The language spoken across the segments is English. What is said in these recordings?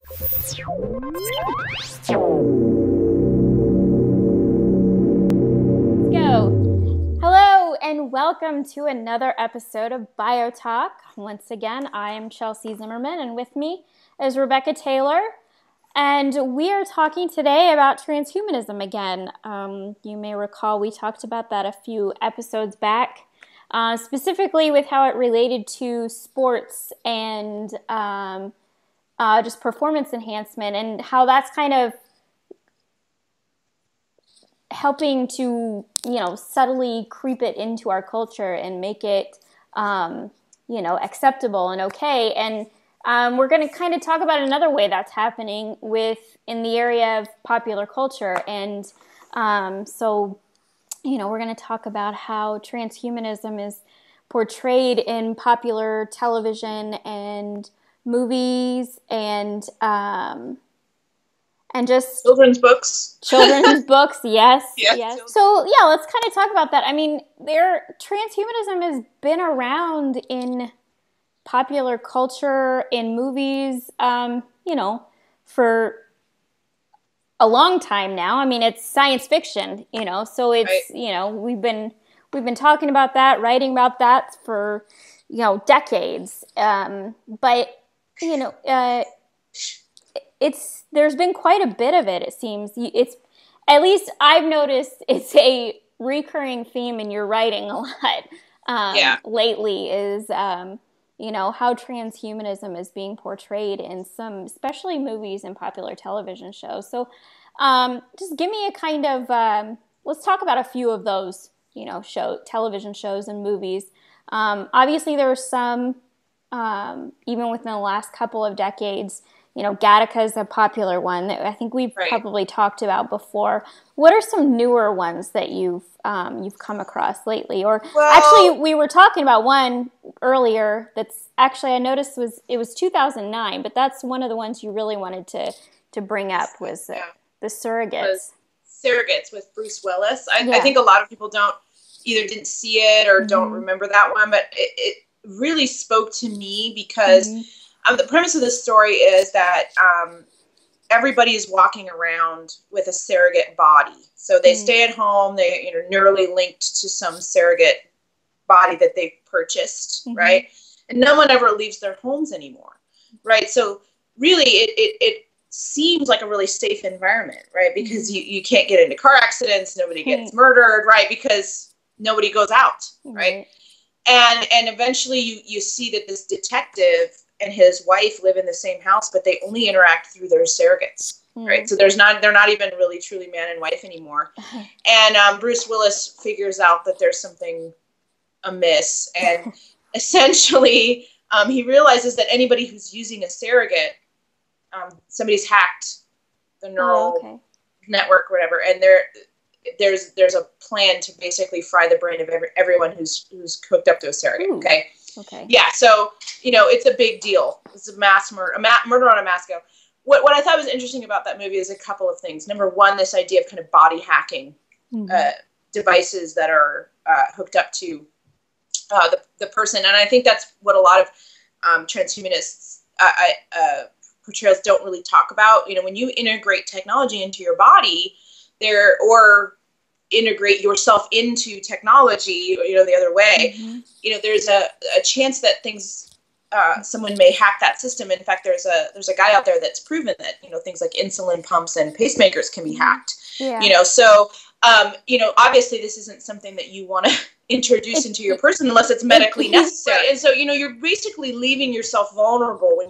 Go. Hello and welcome to another episode of BioTalk. Once again, I am Chelsea Zimmerman and with me is Rebecca Taylor. And we are talking today about transhumanism again. You may recall we talked about that a few episodes back, specifically with how it related to sports and just performance enhancement and how that's kind of helping to, subtly creep it into our culture and make it, acceptable and okay. And we're going to kind of talk about another way that's happening in the area of popular culture. And so, we're going to talk about how transhumanism is portrayed in popular television and movies and just children's books. Yes. So yeah, let's kind of talk about that. I mean, transhumanism has been around in popular culture, in movies, for a long time now. I mean, it's science fiction, so it's, right. We've been talking about that, writing about that for, decades. But there's been quite a bit of it, it seems. It's, at least I've noticed, it's a recurring theme in your writing a lot lately is, how transhumanism is being portrayed in some, especially movies and popular television shows. So just give me a kind of, let's talk about a few of those, television shows and movies. Obviously, there are some, even within the last couple of decades. Gattaca is a popular one that I think we've probably talked about before. What are some newer ones that you've come across lately? Or actually, we were talking about one earlier that's actually I noticed it was 2009, but that's one of the ones you really wanted to bring up was the Surrogates. Surrogates with Bruce Willis. I think a lot of people didn't see it or don't remember that one, but it really spoke to me because. The premise of this story is that everybody is walking around with a surrogate body. So they stay at home. They neurally linked to some surrogate body that they've purchased, right? And no one ever leaves their homes anymore, right? So really, it seems like a really safe environment, right? Because you can't get into car accidents. Nobody gets murdered, right? Because nobody goes out, right? And eventually you see that this detective and his wife live in the same house, but they only interact through their surrogates, right? So they're not even really truly man and wife anymore. And Bruce Willis figures out that there's something amiss, and essentially he realizes that anybody who's using a surrogate, somebody's hacked the neural network or whatever, and there's a plan to basically fry the brain of everyone who's hooked up to a surrogate. Okay. Yeah. So, it's a big deal. It's a mass murder, murder on a mass scale. What I thought was interesting about that movie is a couple of things. Number one, this idea of kind of body hacking devices that are hooked up to the person. And I think that's what a lot of transhumanists portrayals don't really talk about. When you integrate technology into your body or integrate yourself into technology, the other way, there's a chance that someone may hack that system. In fact, there's a guy out there that's proven that, things like insulin pumps and pacemakers can be hacked, so, obviously this isn't something that you want to introduce into your person unless it's medically necessary. And so, you're basically leaving yourself vulnerable when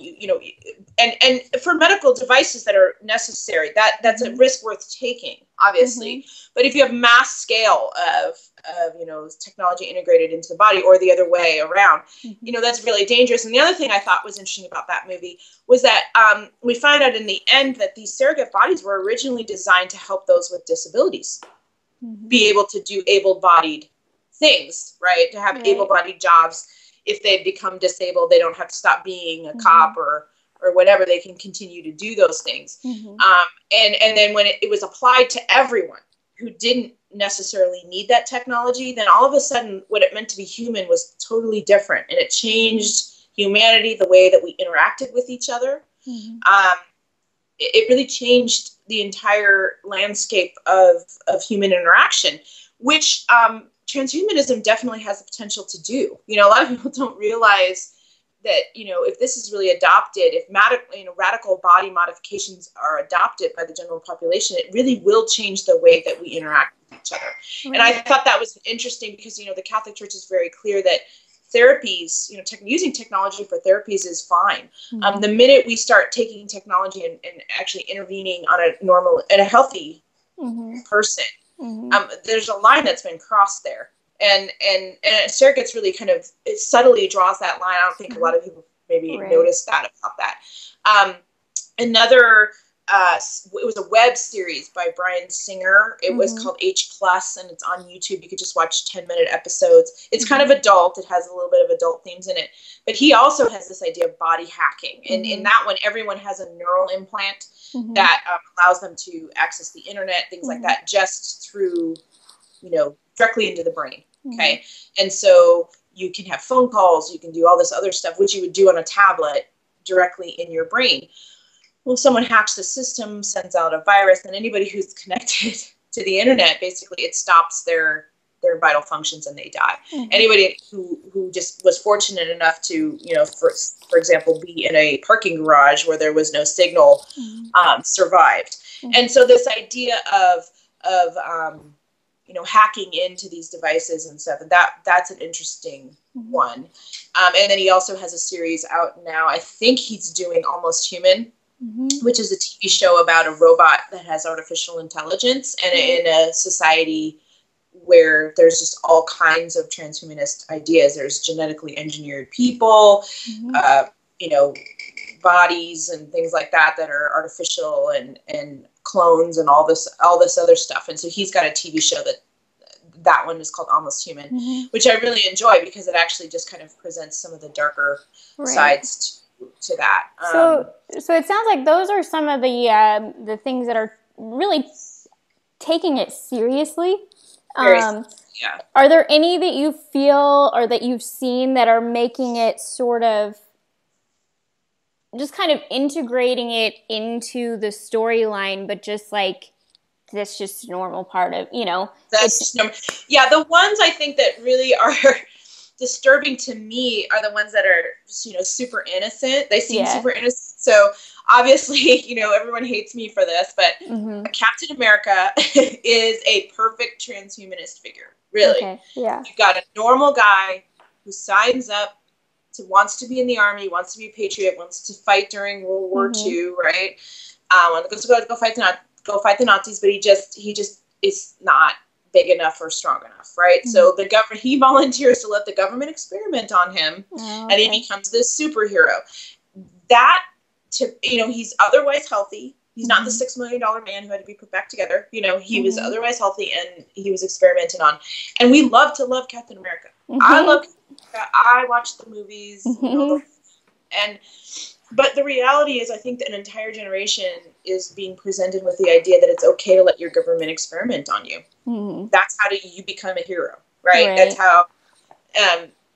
and for medical devices that are necessary, that's a risk worth taking, obviously. But if you have mass scale of technology integrated into the body or the other way around, that's really dangerous. And the other thing I thought was interesting about that movie was that we find out in the end that these surrogate bodies were originally designed to help those with disabilities be able to do able-bodied things, right? To have able-bodied jobs. If they become disabled, they don't have to stop being a cop or whatever. They can continue to do those things. And then when it was applied to everyone who didn't necessarily need that technology, then all of a sudden what it meant to be human was totally different. And it changed humanity, the way that we interacted with each other. it really changed the entire landscape of human interaction, which transhumanism definitely has the potential to do. You know, a lot of people don't realize that, you know, if this is really adopted, if radical body modifications are adopted by the general population, it really will change the way that we interact with each other. Right. And I thought that was interesting because, you know, the Catholic Church is very clear that therapies, you know, using technology for therapies is fine. Mm-hmm. The minute we start taking technology and actually intervening on a normal and a healthy mm-hmm. person, mm-hmm. There's a line that's been crossed there. And Sarah gets really kind of, it subtly draws that line. I don't think a lot of people maybe right. noticed that about that. Another, it was a web series by Bryan Singer. It mm-hmm. was called H+, and it's on YouTube. You could just watch 10-minute episodes. It's mm-hmm. kind of adult. It has a little bit of adult themes in it. But he also has this idea of body hacking. And mm-hmm. in that one, everyone has a neural implant mm-hmm. that allows them to access the internet, things mm-hmm. like that, just through, you know, directly into the brain. Okay. Mm-hmm. And so you can have phone calls, you can do all this other stuff, which you would do on a tablet directly in your brain. Well, someone hacks the system, sends out a virus, and anybody who's connected to the internet, basically it stops their vital functions and they die. Mm-hmm. Anybody who just was fortunate enough to, you know, for example, be in a parking garage where there was no signal, mm-hmm. Survived. Mm-hmm. And so this idea of you know, hacking into these devices and stuff. And that's an interesting mm-hmm. one. And then he also has a series out now. I think he's doing Almost Human, mm-hmm. which is a TV show about a robot that has artificial intelligence and mm-hmm. in a society where there's just all kinds of transhumanist ideas. There's genetically engineered people, mm-hmm. You know, bodies and things like that are artificial and clones and all this other stuff. And so he's got a TV show that one is called Almost Human, mm-hmm. which I really enjoy because it actually just kind of presents some of the darker right. sides to that. So it sounds like those are some of the things that are really taking it seriously. Yeah. Are there any that you feel or that you've seen that are making it sort of just kind of integrating it into the storyline, but just like that's just a normal part of, you know? Yeah, the ones I think that really are disturbing to me are the ones that are, you know, super innocent. They seem super innocent. So obviously, you know, everyone hates me for this, but mm-hmm. Captain America is a perfect transhumanist figure. Really. Okay. Yeah. You've got a normal guy who signs up, wants to be in the army, wants to be a patriot, wants to fight during World War mm-hmm. II, right? Wants to go fight the Nazis, but he just is not big enough or strong enough, right? Mm-hmm. So he volunteers to let the government experiment on him, and he becomes this superhero. That, you know, he's otherwise healthy. He's mm-hmm. not the $6 million man who had to be put back together. You know, he mm-hmm. was otherwise healthy, and he was experimented on. And we love to love Captain America. Mm-hmm. I watch the movies, mm-hmm. you know, but the reality is I think that an entire generation is being presented with the idea that it's okay to let your government experiment on you. Mm-hmm. That's how you become a hero, right?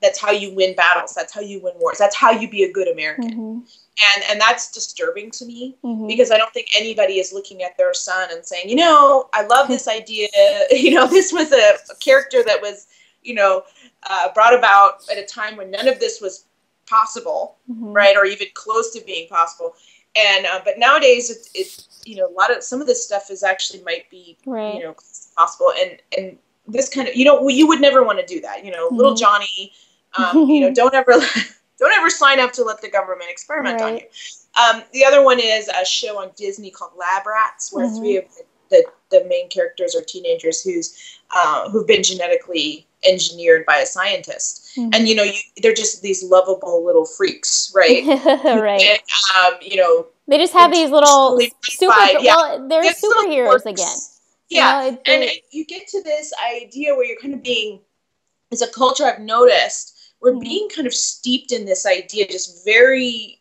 That's how you win battles. That's how you win wars. That's how you be a good American. Mm-hmm. And that's disturbing to me mm-hmm. because I don't think anybody is looking at their son and saying, you know, I love this idea. You know, this was a character that was, you know, brought about at a time when none of this was possible, mm-hmm. right, or even close to being possible. And but nowadays, it's you know, some of this stuff is actually might be right. you know, possible. And this kind of, you know, you would never want to do that. You know, mm-hmm. little Johnny, you know, don't ever sign up to let the government experiment right. on you. The other one is a show on Disney called Lab Rats, where mm-hmm. 3 of the main characters are teenagers who've been genetically engineered by a scientist, mm-hmm. and you know, they're just these lovable little freaks, right? Right. And, you know, they just have these little they're superheroes again. Yeah, you know, and you get to this idea where you're kind of being, as a culture I've noticed, we're mm-hmm. being kind of steeped in this idea, just very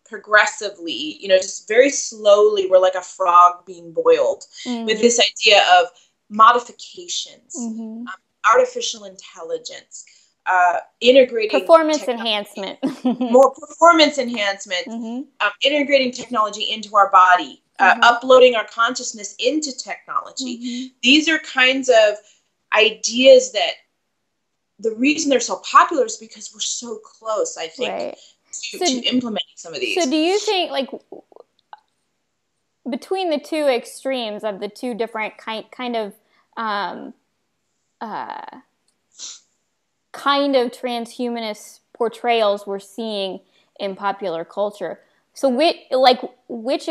progressively, you know, just very slowly, we're like a frog being boiled mm-hmm. with this idea of modifications, mm-hmm. Artificial intelligence, integrating performance enhancement, more performance enhancement, integrating technology into our body, uploading our consciousness into technology. These are kinds of ideas that the reason they're so popular is because we're so close, I think, to implementing some of these. So do you think, like, between the two extremes of the two different kind of transhumanist portrayals we're seeing in popular culture, so which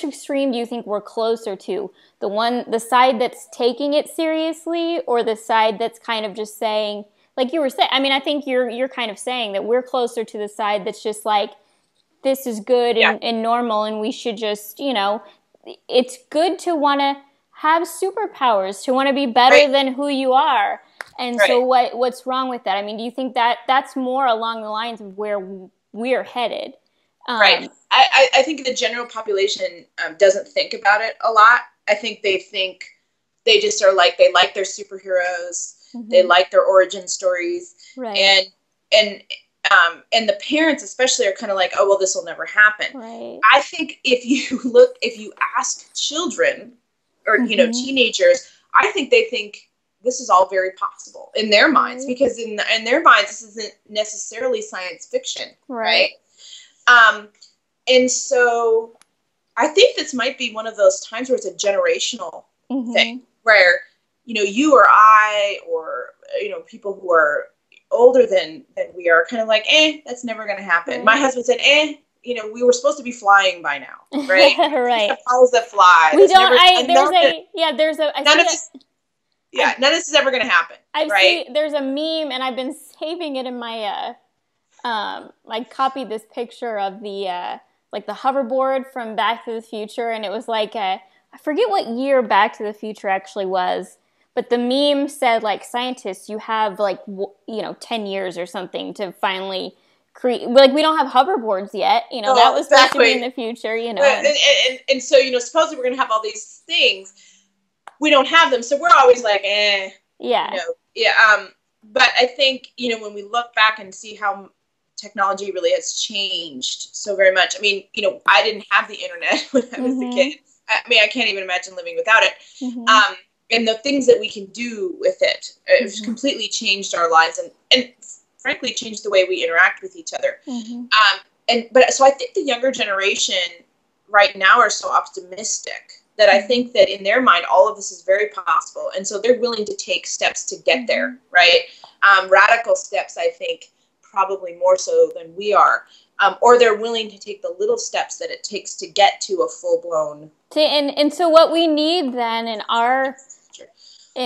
extreme do you think we're closer to? The side that's taking it seriously, or the side that's kind of just saying, like you were saying, I mean, I think you're kind of saying that we're closer to the side that's just like, this is good and normal, and we should just, it's good to want to have superpowers, to want to be better than who you are. And so what's wrong with that? I mean, do you think that that's more along the lines of where we're headed? Right. I think the general population doesn't think about it a lot. I think they just are like, they like their superheroes. They like their origin stories. Right. And the parents especially are kind of like, oh, well, this will never happen. Right. I think if you ask children or, teenagers, I think they think this is all very possible in their minds, because in their minds, this isn't necessarily science fiction. Right. And so I think this might be one of those times where it's a generational thing where, you or I, or, people who are older than we are, kind of like, that's never going to happen. Right. My husband said, we were supposed to be flying by now, right? Right. Powers that fly. None of this is ever going to happen. There's a meme, and I've been saving it in my, I copied this picture of the hoverboard from Back to the Future, and it was like, I forget what year Back to the Future actually was, but the meme said, like, scientists, you have 10 years or something to finally create, like, we don't have hoverboards yet, that was supposed to be in the future, And so, supposedly we're going to have all these things. We don't have them, so we're always like, but I think, when we look back and see how technology really has changed so very much. I mean, I didn't have the internet when I was a kid. I mean, I can't even imagine living without it. And the things that we can do with it, it's completely changed our lives and frankly changed the way we interact with each other. So I think the younger generation right now are so optimistic that I think that in their mind, all of this is very possible. And so they're willing to take steps to get there, right? Radical steps, I think, probably more so than we are. Or they're willing to take the little steps that it takes to get to a full-blown... And so what we need then in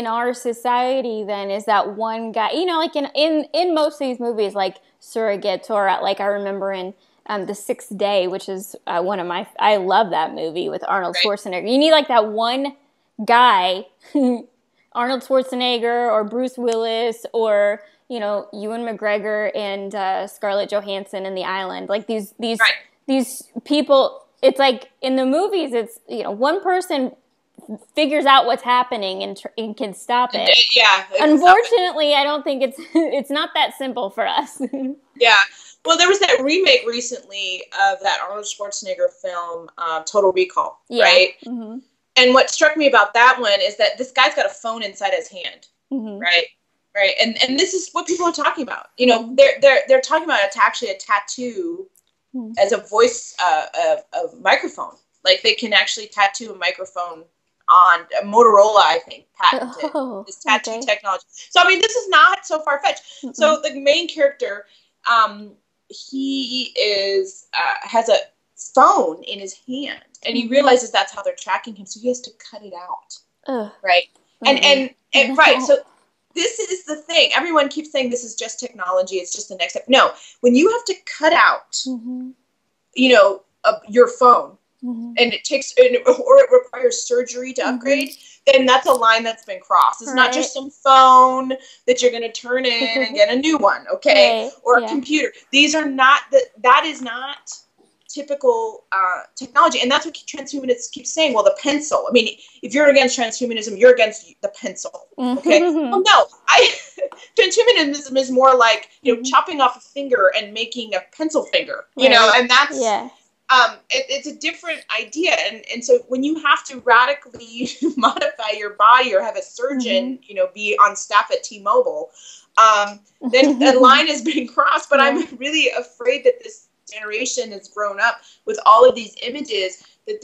our society then is that one guy, like in most of these movies, like Surrogates, or like I remember in The Sixth Day, which is one of my, I love that movie with Arnold Schwarzenegger. You need like that one guy, Arnold Schwarzenegger or Bruce Willis or, Ewan McGregor and Scarlett Johansson in The Island. Like these people, it's like in the movies, it's, one person figures out what's happening and can stop it. Yeah. Unfortunately, I don't think it's not that simple for us. Yeah. Well, there was that remake recently of that Arnold Schwarzenegger film, Total Recall, right? And what struck me about that one is that this guy's got a phone inside his hand, right? Right. And this is what people are talking about. They're talking about it's actually a tattoo as a voice of microphone. Like they can actually tattoo a microphone on a Motorola, I think, patented this tattoo technology. So, I mean, this is not so far-fetched. So the main character, he has a phone in his hand, and he realizes that's how they're tracking him, so he has to cut it out. Right? And right, so this is the thing. Everyone keeps saying this is just technology, it's just the next step. No, when you have to cut out, your phone, and it requires surgery to upgrade, then that's a line that's been crossed. It's not just some phone that you're going to turn in and get a new one, okay? Or a computer. These are not, that is not typical technology. And that's what transhumanists keep saying. Well, the pencil. I mean, if you're against transhumanism, you're against the pencil. Okay. Well, no, transhumanism is more like, chopping off a finger and making a pencil finger, and that's, it's a different idea. And so when you have to radically modify your body or have a surgeon, be on staff at T-Mobile, then the line is being crossed. But I'm really afraid that this generation has grown up with all of these images that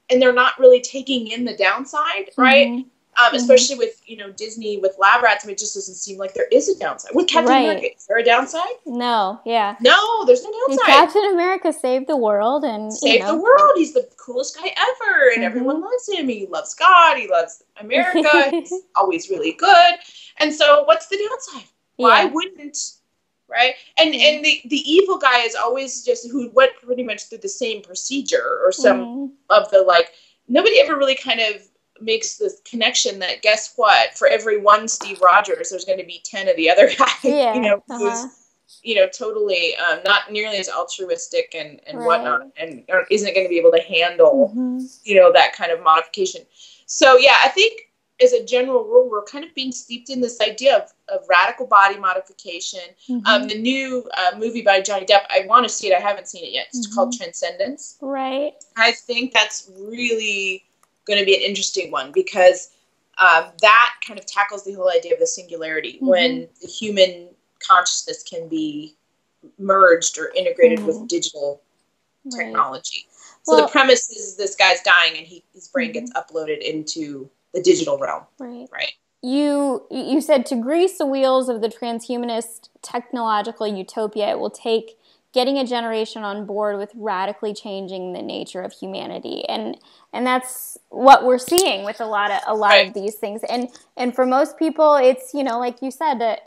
they're not really taking in the downside, right? Especially with, Disney with lab rats. I mean, it just doesn't seem like there is a downside. With Captain America, is there a downside? No, No, there's no downside. Captain America saved the world and saved the world. He's the coolest guy ever, and everyone loves him. He loves God. He loves America. He's always really good. And so, what's the downside? Why wouldn't? Right? And the evil guy is always just who went pretty much through the same procedure or some of the nobody ever really kind of makes this connection that guess what, for every one Steve Rogers there's going to be 10 of the other guy who's totally not nearly as altruistic and whatnot, and isn't going to be able to handle that kind of modification. So I think as a general rule we're kind of being steeped in this idea of radical body modification. The new movie by Johnny Depp, I want to see it, I haven't seen it yet. It's called Transcendence. I think that's really going to be an interesting one because that kind of tackles the whole idea of the singularity, when the human consciousness can be merged or integrated with digital technology. So the premise is this guy's dying and his brain gets uploaded into the digital realm. Right. You said to grease the wheels of the transhumanist technological utopia, it will take getting a generation on board with radically changing the nature of humanity, and that's what we're seeing with a lot of these things. And for most people, it's like you said,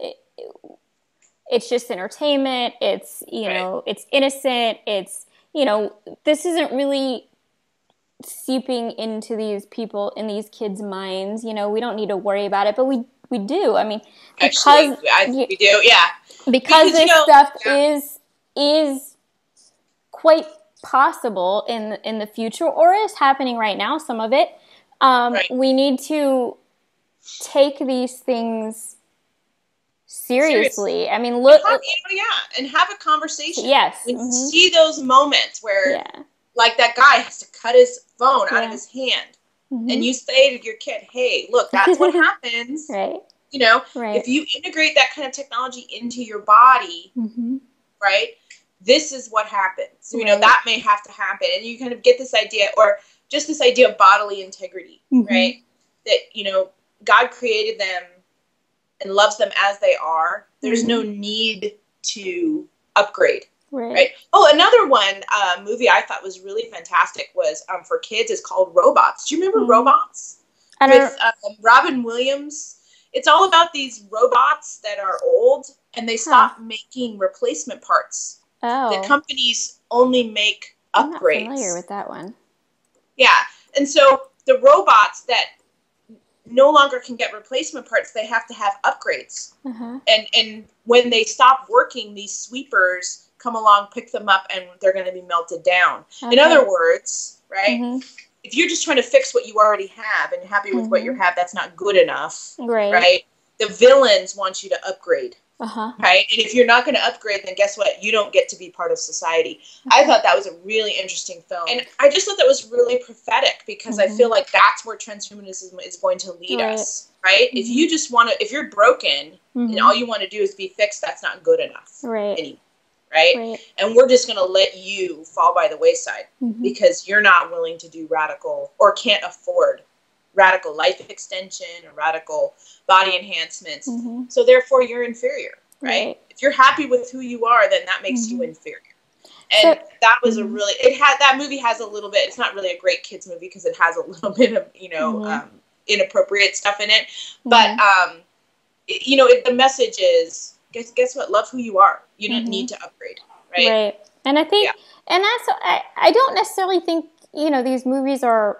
it's just entertainment. It's it's innocent. It's this isn't really seeping into these people in these kids' minds. We don't need to worry about it, but we do. I mean, we do, because this stuff is quite possible in the future, or is happening right now, some of it. We need to take these things seriously. I mean, look, and have a conversation. Yes. And see those moments where like that guy has to cut his phone out of his hand, and you say to your kid, hey, look, that's what happens. If you integrate that kind of technology into your body, right, this is what happens. That may have to happen. And you kind of get this idea, or just this idea of bodily integrity, right? That, God created them and loves them as they are. There's no need to upgrade. Right. Oh, another one movie I thought was really fantastic was for kids is called Robots. Do you remember Robots? With Robin Williams. It's all about these robots that are old and they stop making replacement parts. The companies only make upgrades. I'm not familiar with that one. Yeah. And so the robots that no longer can get replacement parts, they have to have upgrades. And when they stop working, these sweepers come along, pick them up, and they're going to be melted down. In other words, right, if you're just trying to fix what you already have and you're happy with what you have, that's not good enough. Right? The villains want you to upgrade. Right? And if you're not going to upgrade, then guess what? You don't get to be part of society. I thought that was a really interesting film. And I just thought that was really prophetic because I feel like that's where transhumanism is going to lead us. Right? If you just want to, if you're broken and all you want to do is be fixed, that's not good enough. Anymore. Right? And we're just going to let you fall by the wayside because you're not willing to do radical or can't afford radical life extension or radical body enhancements. So therefore you're inferior, right? If you're happy with who you are, then that makes you inferior. And that was a really, that movie has a little bit, it's not really a great kids movie because it has a little bit of, inappropriate stuff in it. But, the message is, guess what? Love who you are. You don't need to upgrade, right? And I think, and that's, I don't necessarily think, these movies are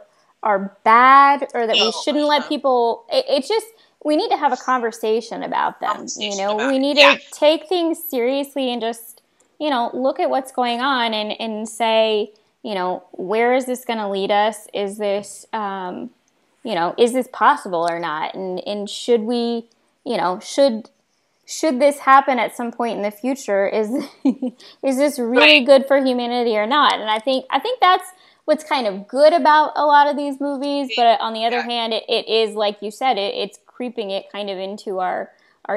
bad or that we shouldn't let people, it's just, we need to have a conversation about them. We need to take things seriously and just look at what's going on and say, where is this going to lead us? Is this, is this possible or not? And should we, should this happen at some point in the future? Is is this really good for humanity or not? And I think that's what's kind of good about a lot of these movies. But on the other hand, it is, like you said, it's creeping it kind of into our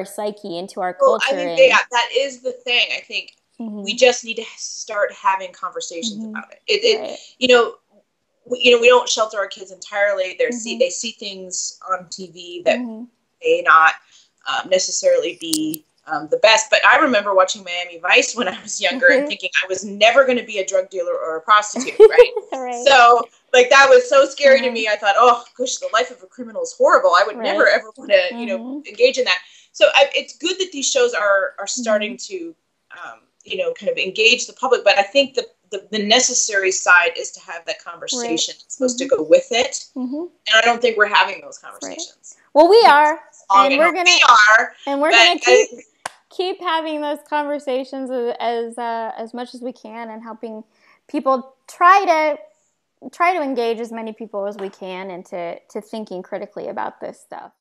psyche, into our culture. I think that is the thing. I think we just need to start having conversations about it. We don't shelter our kids entirely. They see things on TV that may not necessarily be the best. But I remember watching Miami Vice when I was younger and thinking I was never going to be a drug dealer or a prostitute, right? So, like, that was so scary to me. I thought, oh, gosh, the life of a criminal is horrible. I would never, ever want to, engage in that. So it's good that these shows are starting to, kind of engage the public. But I think the necessary side is to have that conversation. It's supposed to go with it. And I don't think we're having those conversations. Well, we are. And we're gonna keep having those conversations as much as we can, and helping people try to engage as many people as we can into thinking critically about this stuff.